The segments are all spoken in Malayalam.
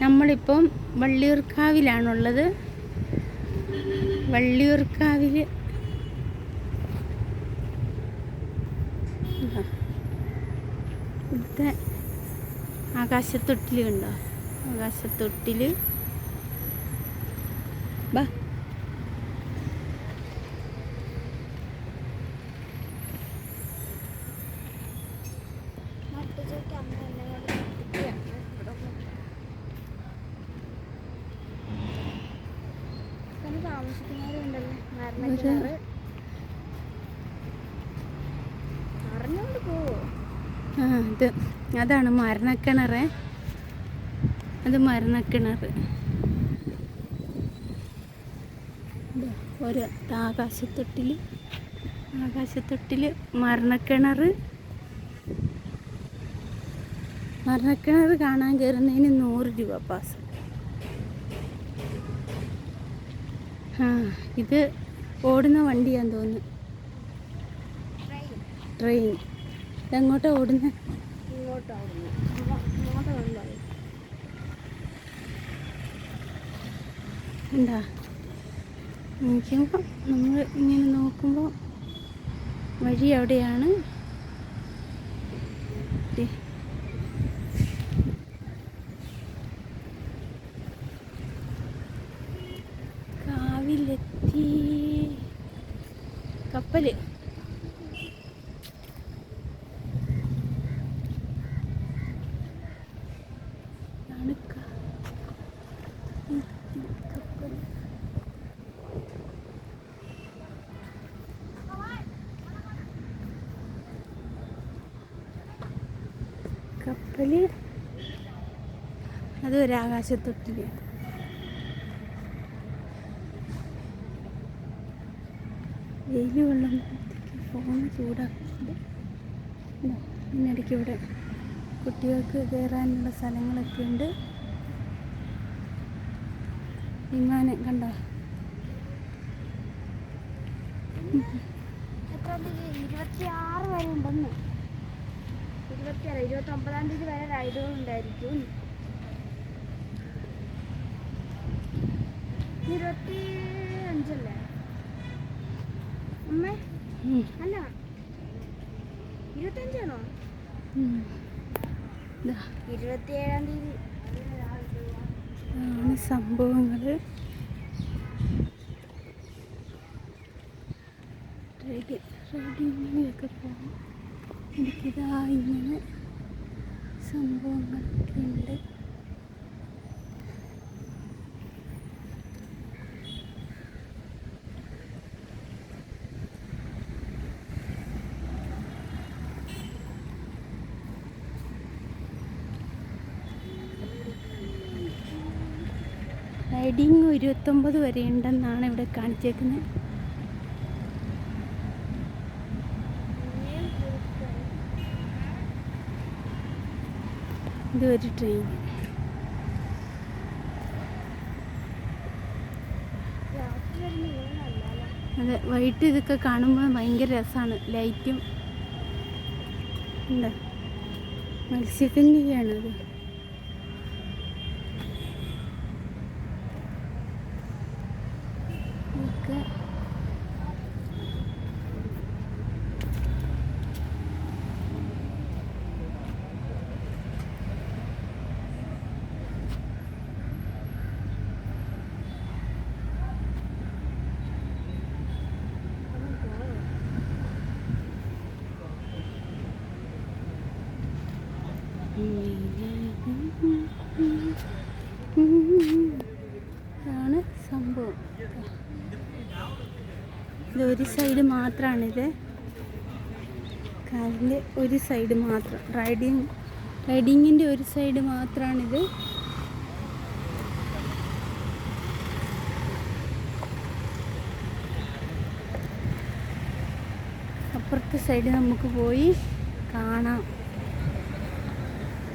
നമ്മളിപ്പം വള്ളിയൂർക്കാവിലാണുള്ളത്. വള്ളിയൂർക്കാവിൽ ഇവിടുത്തെ ആകാശത്തൊട്ടിൽ കണ്ടോ? ആകാശത്തൊട്ടിൽ ബാ. അതാണ് മരണക്കിണറ്. അത് മരണക്കിണർ. ഒരു ആകാശത്തൊട്ടിൽ മരണക്കിണർ. മരണക്കിണർ കാണാൻ കയറുന്നതിന് 100 രൂപ പാസ്. ഇത് ഓടുന്ന വണ്ടിയാന്ന് തോന്നുന്നു. ട്രെയിൻ. ഇതെങ്ങോട്ടാ ഓടുന്നത്? ഉണ്ടാ നോക്കുമ്പോൾ നമ്മൾ ഇങ്ങനെ നോക്കുമ്പോൾ വഴി അവിടെയാണ്. കാവിലെത്തി. കപ്പല് കപ്പല്. അത് ഒരു ആകാശത്തൊട്ടില്. വെയിൽ കൊള്ളുമ്പോഴത്തേക്ക് ഫോൺ ചൂടാക്കുന്നുണ്ട്. ഇതിനിടയ്ക്ക് ഇവിടെ കുട്ടികൾക്ക് കയറാനുള്ള സ്ഥലങ്ങളൊക്കെ ഉണ്ട്. വിമാനം കണ്ടോ? 26 വരെ ഉണ്ടെന്ന്. 29-ാം തീയതി വരെ റൈഡുകൾ ഉണ്ടായിരിക്കും. 25 അല്ലേ അമ്മ? അല്ല 25 ആണോ? 27-ാം തീയതി ആണ് സംഭവങ്ങൾ. റൈഡിങ്ങിലൊക്കെ പോകും. എനിക്കിതാ ഇങ്ങനെ സംഭവങ്ങളൊക്കെ ഉണ്ട്. റൈഡിങ് 29 വരെ ഉണ്ടെന്നാണ് ഇവിടെ കാണിച്ചേക്കുന്നത്. ഇതൊരു ട്രെയിൻ. അതെ, വൈകിട്ട് ഇതൊക്കെ കാണുമ്പോൾ ഭയങ്കര രസമാണ്. ലൈറ്റും എന്താ മത്സ്യക്കന്യകയാണത്. ഒക്കെ ഇതാണ് സംഭവം. ഇതൊരു സൈഡ് മാത്രമാണിത്. കാറിൻ്റെ ഒരു സൈഡ് മാത്രം. റൈഡിങ്ങിൻ്റെ ഒരു സൈഡ് മാത്രമാണിത്. അപ്പുറത്തെ സൈഡ് നമുക്ക് പോയി കാണാം.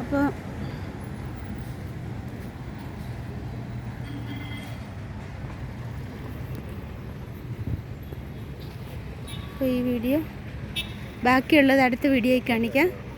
അപ്പോൾ ഈ വീഡിയോ ബാക്കിയുള്ളത് അടുത്ത വീഡിയോയിൽ കാണിക്കാം.